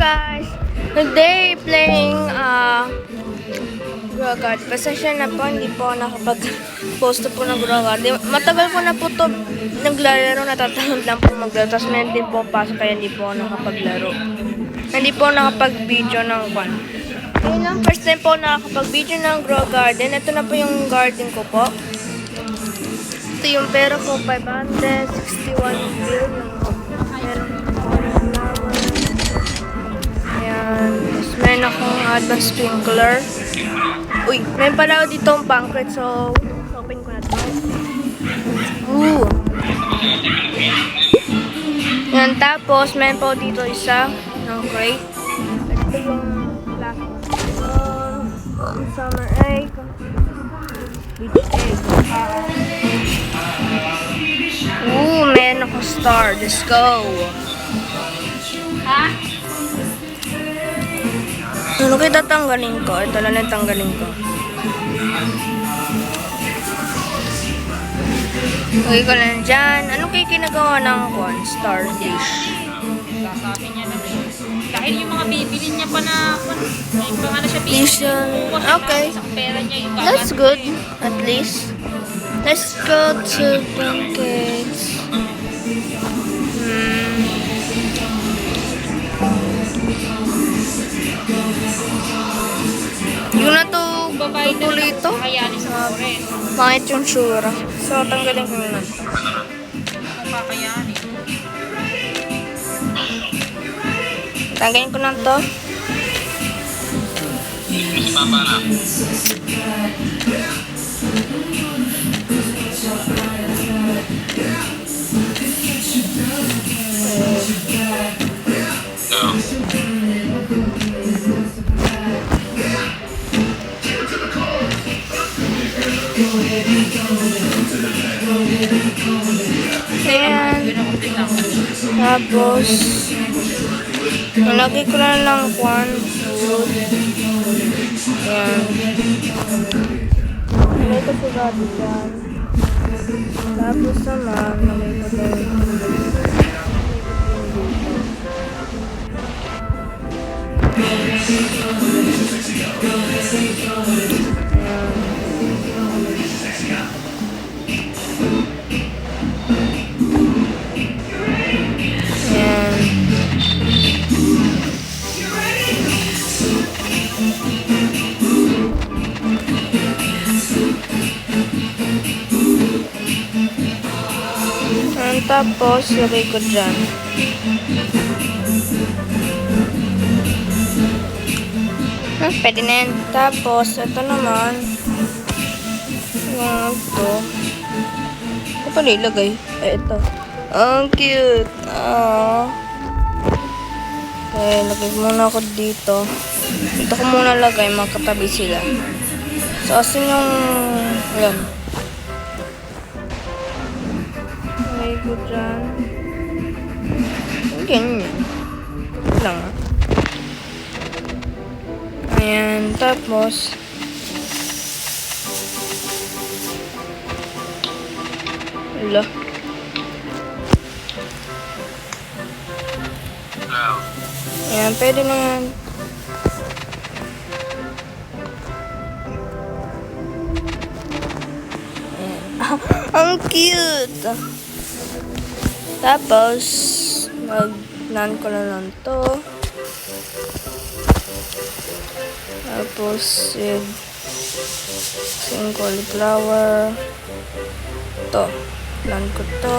guys! Today playing Grow Guard. Pasensya na po, hindi po ako nakapag-post po ng Grow Guard. Matagal ko na po ito naglalaro, natatamad lang po maglaro. Tapos meron din po pasok kaya hindi po ako nakapaglaro. Hindi po nakapag-video ng one. Ngayon lang, first time po nakakapag-video ng Grow Garden. Ito na po yung garden ko po. Ito yung pera ko, 561 bill. Meron meron akong advanced sprinkler. Uy, meron pala ako dito ang pancret. So, open ko na ito. Ooh. Yan, tapos meron po dito isa ng crate. Ito yung plastic. Summer egg. Beach egg. Ooh, meron akong star. Let's go. Ha? Ano kayo tatanggalin ko? Ito lang tanggalin ko. Okay ko lang dyan. Ano kayo kinagawa ng starfish? Sabi niya na rin. Dahil yung mga bibili niya pa na yung mga na siya bibili. Okay. That's good. At least. Let's go to pancakes. Yung na to, tutuloy ito. Pangit yung sura. So, tanggalin ko na. Kakayanin. Tanggalin ko na to. Ayan. Tapos, nalagay ko na lang kwan. Ayan. Nalagay ko sa gabi dyan. Tapos naman, nalagay ko dyan. Tapos, lagay ko dyan. Pwede na yan. Tapos, ito naman. Ito. Ito pa nilagay. Ito. Ang cute. Okay, lagay muna ako dito. Dito ko muna lagay. Magkatabi sila. So, asin yung... Ayan. Lagay ko dyan. Ganyan. Lang ah. Ayan, tapos wala. Ayan, pwede na yan. Ang cute! Tapos mag-nan ko na lang to. Tapos, yung cauliflower. Ito. Plan ko to.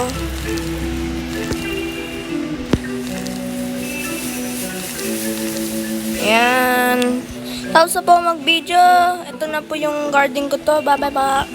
Ayan. Tapos na po mag-video. Ito na po yung garden ko to. Bye-bye pa.